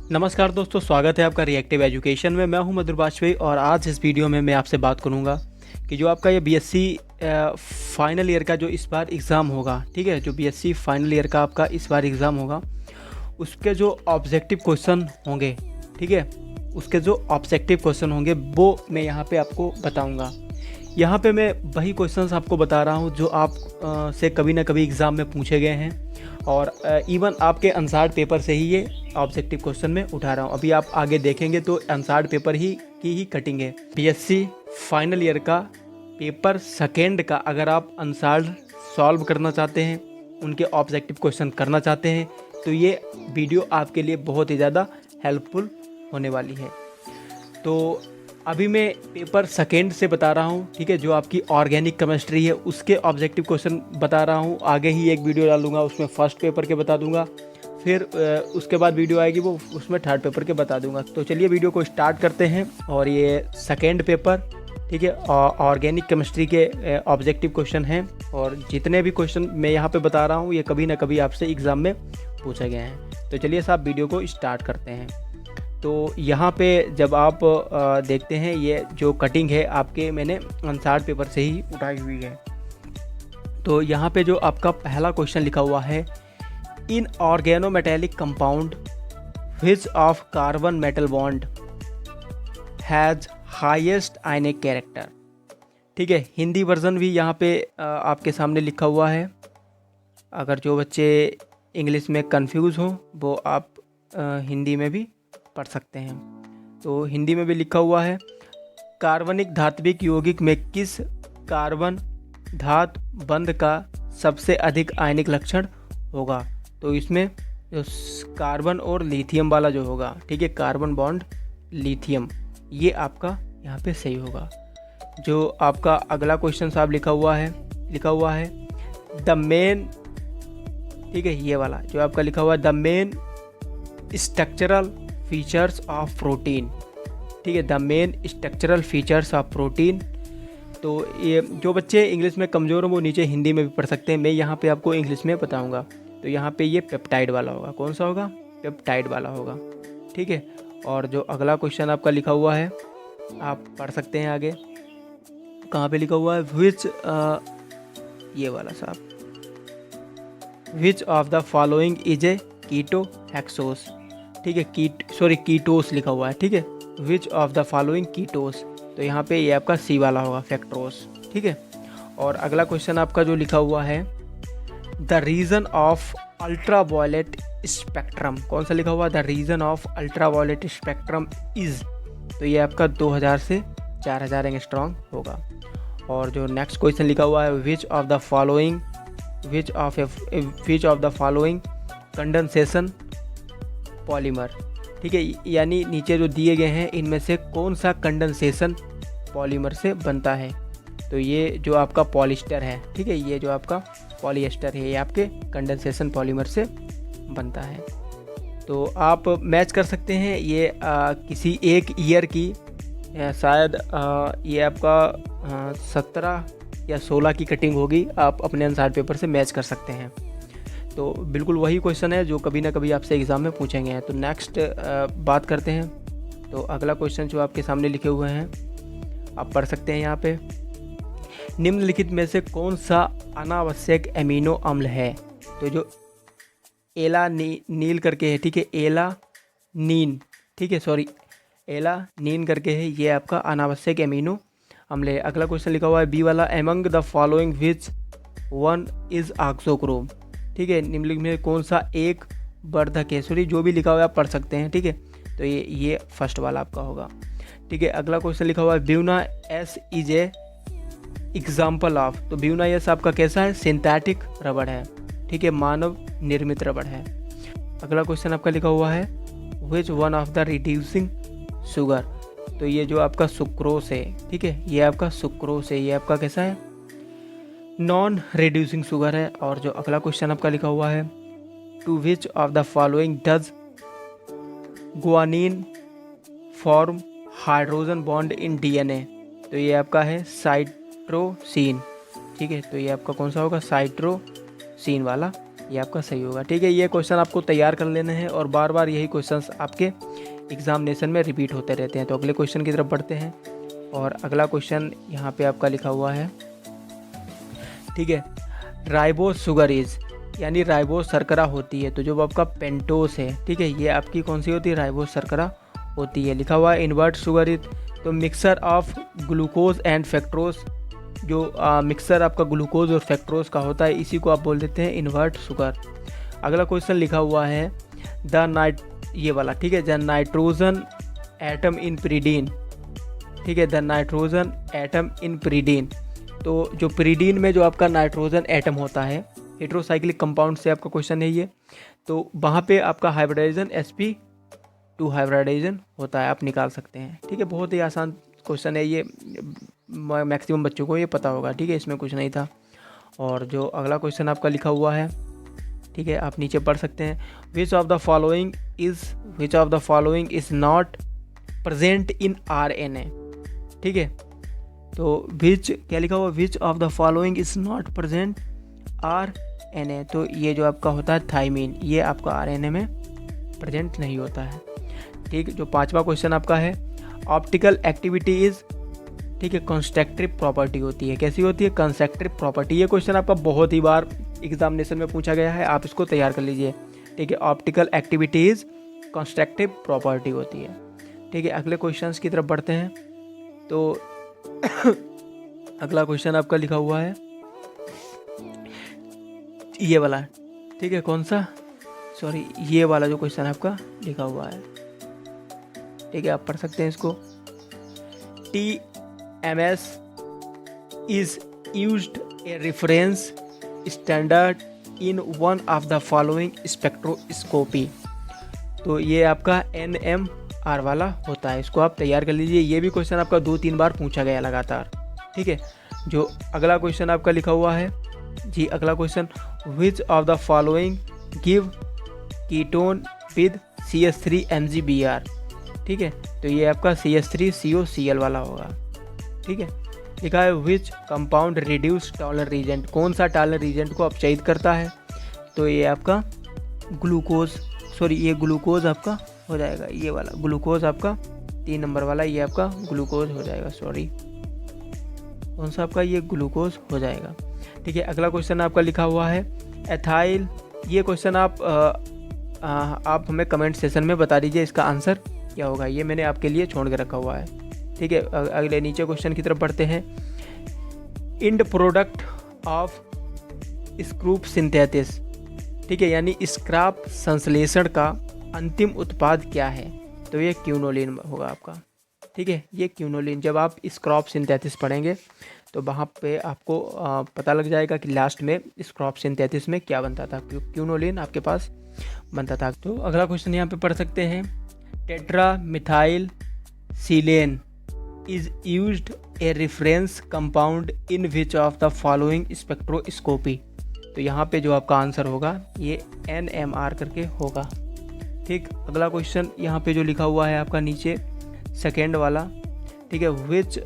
नमस्कार दोस्तों, स्वागत है आपका रिएक्टिव एजुकेशन में। मैं हूं मधुर बाजपेयी और आज इस वीडियो में मैं आपसे बात करूंगा कि जो आपका ये बीएससी फाइनल ईयर का जो इस बार एग्ज़ाम होगा, ठीक है, जो बीएससी फाइनल ईयर का आपका इस बार एग्ज़ाम होगा, उसके जो ऑब्जेक्टिव क्वेश्चन होंगे, ठीक है, उसके जो ऑब्जेक्टिव क्वेश्चन होंगे वो मैं यहाँ पे आपको बताऊँगा। यहाँ पे मैं वही क्वेश्चंस आपको बता रहा हूँ जो आप से कभी ना कभी एग्ज़ाम में पूछे गए हैं और इवन आपके आंसर्ड पेपर से ही ये ऑब्जेक्टिव क्वेश्चन में उठा रहा हूँ। अभी आप आगे देखेंगे तो आंसर्ड पेपर की ही कटिंग है। बीएससी फाइनल ईयर का पेपर सेकेंड का अगर आप आंसर्ड सॉल्व करना चाहते हैं, उनके ऑब्जेक्टिव क्वेश्चन करना चाहते हैं, तो ये वीडियो आपके लिए बहुत ही ज़्यादा हेल्पफुल होने वाली है। तो अभी मैं पेपर सेकेंड से बता रहा हूँ, ठीक है, जो आपकी ऑर्गेनिक केमिस्ट्री है उसके ऑब्जेक्टिव क्वेश्चन बता रहा हूँ। आगे ही एक वीडियो डालूंगा, उसमें फर्स्ट पेपर के बता दूंगा, फिर उसके बाद वीडियो आएगी वो उसमें थर्ड पेपर के बता दूंगा। तो चलिए वीडियो को स्टार्ट करते हैं। और ये सेकेंड पेपर, ठीक है, ऑर्गेनिक केमिस्ट्री के ऑब्जेक्टिव क्वेश्चन हैं और जितने भी क्वेश्चन मैं यहाँ पे बता रहा हूँ ये कभी ना कभी आपसे एग्ज़ाम में पूछे गए हैं। तो चलिए साहब वीडियो को स्टार्ट करते हैं। तो यहाँ पे जब आप देखते हैं ये जो कटिंग है आपके मैंने आंसर्ड पेपर से ही उठाई हुई है। तो यहाँ पे जो आपका पहला क्वेश्चन लिखा हुआ है, in organometallic compound which of carbon metal bond has highest ionic character. ठीक है, हिंदी वर्जन भी यहाँ पे आपके सामने लिखा हुआ है। अगर जो बच्चे इंग्लिश में कंफ्यूज हों वो आप हिंदी में भी पढ़ सकते हैं। तो हिंदी में भी लिखा हुआ है, कार्बनिक धात्विक यौगिक में किस कार्बन धातु बंध का सबसे अधिक आयनिक लक्षण होगा। तो इसमें जो कार्बन और लिथियम वाला जो होगा, ठीक है, कार्बन बॉन्ड लिथियम, ये आपका यहाँ पे सही होगा। जो आपका अगला क्वेश्चन साहब लिखा हुआ है द मेन, ठीक है, ये वाला जो आपका लिखा हुआ है the main structural features of protein, ठीक है, the main structural features of protein. तो ये जो बच्चे इंग्लिश में कमज़ोर हैं वो नीचे हिंदी में भी पढ़ सकते हैं, मैं यहाँ पे आपको इंग्लिश में बताऊँगा। तो यहाँ पे ये पेप्टाइड वाला होगा। कौन सा होगा? पेप्टाइड वाला होगा, ठीक है। और जो अगला क्वेश्चन आपका लिखा हुआ है आप पढ़ सकते हैं आगे, कहाँ पे लिखा हुआ है, विच, ये वाला साहब, which of the following is a keto hexose, ठीक है, कीटोस लिखा हुआ है, ठीक है, which of the following ketose. तो यहाँ पे ये आपका सी वाला होगा, फैक्ट्रोस, ठीक है। और अगला क्वेश्चन आपका जो लिखा हुआ है the region of ultra violet spectrum, कौन सा लिखा हुआ है, the region of ultra violet spectrum is. तो ये आपका 2000 से 4000 एंगस्ट्रॉम होगा। और जो नेक्स्ट क्वेश्चन लिखा हुआ है which of the following condensation polymer, ठीक है, यानी नीचे जो दिए गए हैं इनमें से कौन सा कंडेंसेशन पॉलीमर से बनता है। तो ये जो आपका पॉलिस्टर है, ठीक है, ये जो आपका पॉलिएस्टर है ये आपके कंडेंसेशन पॉलीमर से बनता है। तो आप मैच कर सकते हैं ये किसी एक ईयर की, शायद ये आपका 17 या 16 की कटिंग होगी, आप अपने आंसर्ड पेपर से मैच कर सकते हैं। तो बिल्कुल वही क्वेश्चन है जो कभी ना कभी आपसे एग्ज़ाम में पूछेंगे हैं। तो नेक्स्ट बात करते हैं। तो अगला क्वेश्चन जो आपके सामने लिखे हुए हैं आप पढ़ सकते हैं यहाँ पे, निम्नलिखित में से कौन सा अनावश्यक एमिनो अम्ल है। तो जो नील करके है, ठीक है, एलानीन, ठीक है, एलानीन करके है, ये आपका अनावश्यक एमिनो अम्ल है। अगला क्वेश्चन लिखा हुआ है बी वाला, among the following which one is auxochrome, ठीक है, निम्नलिखित में कौन सा एक वर्धक है। सॉरी, जो भी लिखा हुआ है आप पढ़ सकते हैं, ठीक है। तो ये फर्स्ट वाला आपका होगा, ठीक है। अगला क्वेश्चन लिखा हुआ है Buena S is a example of. तो ब्यूना एस आपका कैसा है, सिंथेटिक रबड़ है, ठीक है, मानव निर्मित रबड़ है। अगला क्वेश्चन आपका लिखा हुआ है which one of the reducing sugar. तो ये जो आपका सुक्रोस है, ठीक है, ये आपका सुक्रोस है, ये आपका कैसा है, नॉन रिड्यूसिंग शुगर है। और जो अगला क्वेश्चन आपका लिखा हुआ है to which of the following does guanine form hydrogen bond in DNA. तो ये आपका है साइट्रोसिन, ठीक है। तो ये आपका कौन सा होगा, साइट्रोसिन वाला ये आपका सही होगा। ठीक है, ये क्वेश्चन आपको तैयार कर लेने हैं और बार बार यही क्वेश्चंस आपके एग्जामिनेशन में रिपीट होते रहते हैं। तो अगले क्वेश्चन की तरफ बढ़ते हैं और अगला क्वेश्चन यहाँ पे आपका लिखा हुआ है। ठीक है, राइबोस शुगर इज, यानी राइबोस शर्करा होती है। तो जो आपका पेंटोस है, ठीक है, ये आपकी कौन सी होती है, राइबोस शर्करा होती है। लिखा हुआ है इन्वर्ट शुगर इज, तो mixer of glucose and fructose, जो मिक्सर आपका ग्लूकोज और फ्रक्टोज का होता है, इसी को आप बोल देते हैं इन्वर्ट शुगर। अगला क्वेश्चन लिखा हुआ है ये वाला, ठीक है, द नाइट्रोजन एटम इन प्रीडीन। ठीक है, द नाइट्रोजन एटम इन प्रीडीन, तो जो प्रीडीन में जो आपका नाइट्रोजन एटम होता है, हेट्रोसाइक्लिक कंपाउंड से आपका क्वेश्चन है ये, तो वहाँ पे आपका हाइब्रिडाइजेशन sp2 हाइब्रिडाइजेशन होता है, आप निकाल सकते हैं। ठीक है, बहुत ही आसान क्वेश्चन है ये, मैक्सिमम बच्चों को ये पता होगा। ठीक है, इसमें कुछ नहीं था। और जो अगला क्वेश्चन आपका लिखा हुआ है, ठीक है, आप नीचे पढ़ सकते हैं, विच of the following is not present in RNA। ठीक है, तो विच क्या लिखा हुआ, विच of the following is not present RNA, तो ये जो आपका होता है थाइमीन, ये आपका RNA में प्रेजेंट नहीं होता है। ठीक, जो पांचवा क्वेश्चन आपका है, ऑप्टिकल एक्टिविटी इज, ठीक है, कंस्ट्रक्टिव प्रॉपर्टी होती है। कैसी होती है, कंस्ट्रक्टिव प्रॉपर्टी। ये क्वेश्चन आपका बहुत ही बार एग्जामिनेशन में पूछा गया है, आप इसको तैयार कर लीजिए। ठीक है, optical activity is constructive property होती है। ठीक है, अगले क्वेश्चंस की तरफ बढ़ते हैं। तो अगला क्वेश्चन आपका लिखा हुआ है ये वाला, ठीक है, कौन सा, सॉरी, ये वाला जो क्वेश्चन आपका लिखा हुआ है। ठीक है, आप पढ़ सकते हैं इसको। TMS is used a reference standard in one of the following spectroscopy, तो ये आपका NMR वाला होता है, इसको आप तैयार कर लीजिए। ये भी क्वेश्चन आपका 2-3 बार पूछा गया लगातार। ठीक है, जो अगला क्वेश्चन आपका लिखा हुआ है जी, अगला question, which of the following give ketone with CH3MgBr। ठीक है, तो ये आपका CH3COCl वाला होगा। ठीक है, लिखा है which compound reduce Tollens reagent, कौन सा टॉलरेंट रीजेंट को अपचयित करता है, तो ये आपका ग्लूकोज, सॉरी, ये ग्लूकोज आपका हो जाएगा, ये वाला ग्लूकोज आपका 3 नंबर वाला, ये आपका ग्लूकोज हो जाएगा, सॉरी, कौन सा आपका, ये ग्लूकोज हो जाएगा। ठीक है, अगला क्वेश्चन आपका लिखा हुआ है एथाइल। ये क्वेश्चन आप हमें कमेंट सेशन में बता दीजिए इसका आंसर क्या होगा, ये मैंने आपके लिए छोड़ के रखा हुआ है। ठीक है, अगले नीचे क्वेश्चन की तरफ बढ़ते हैं। इंड प्रोडक्ट ऑफ स्क्रूप सिंथेसिस, ठीक है, यानी स्क्रैप संश्लेषण का अंतिम उत्पाद क्या है, तो ये क्यूनोलिन होगा आपका। ठीक है, ये क्यूनोलिन, जब आप स्क्रैप सिंथेसिस पढ़ेंगे तो वहाँ पे आपको पता लग जाएगा कि लास्ट में स्क्रैप सिंथेसिस में क्या बनता था, क्यूनोलिन आपके पास बनता था। तो अगला क्वेश्चन यहाँ पे पढ़ सकते हैं, tetra methyl silane is used a reference compound in which of the following spectroscopy, तो यहाँ पे जो आपका आंसर होगा ये NMR करके होगा। ठीक, अगला क्वेश्चन यहाँ पे जो लिखा हुआ है आपका नीचे सेकेंड वाला, ठीक है, विच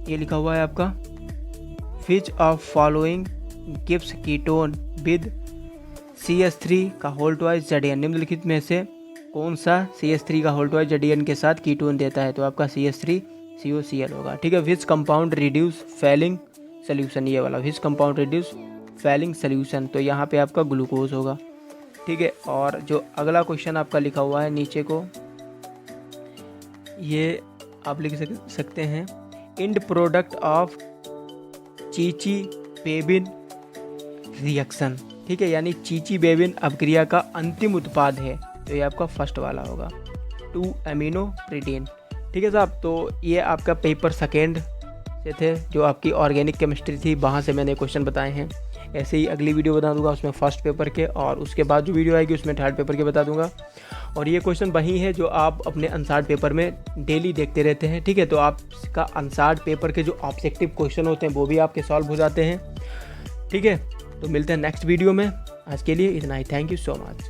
ये लिखा हुआ है आपका, which of following gives ketone with CH3 का होल ट्वाइस ZN, निम्नलिखित में से कौन सा CH3 का होल ट्वाइस ZN के साथ कीटोन देता है, तो आपका CH3COCl होगा। ठीक है, which compound reduce falling solution, ये वाला विच कंपाउंड रिड्यूस फैलिंग सोल्यूशन, तो यहाँ पे आपका ग्लूकोज होगा। ठीक है, और जो अगला क्वेश्चन आपका लिखा हुआ है नीचे को, ये आप लिख सकते हैं, end product of Chichi बेबिन reaction. ठीक है, यानी चीची बेबिन अभिक्रिया का अंतिम उत्पाद है, तो ये आपका फर्स्ट वाला होगा 2-अमीनोप्रोटीन। ठीक है साहब, तो ये आपका पेपर सेकेंड से थे, जो आपकी ऑर्गेनिक केमिस्ट्री थी, वहाँ से मैंने क्वेश्चन बताए हैं। ऐसे ही अगली वीडियो बता दूंगा उसमें फर्स्ट पेपर के, और उसके बाद जो वीडियो आएगी उसमें थर्ड पेपर के बता दूंगा। और ये क्वेश्चन वही है जो आप अपने अनसार्ड पेपर में डेली देखते रहते हैं। ठीक है, तो आपका अनसार्ड पेपर के जो ऑब्जेक्टिव क्वेश्चन होते हैं वो भी आपके सॉल्व हो जाते हैं। ठीक है, तो मिलते हैं नेक्स्ट वीडियो में, आज के लिए इतना ही, थैंक यू सो मच।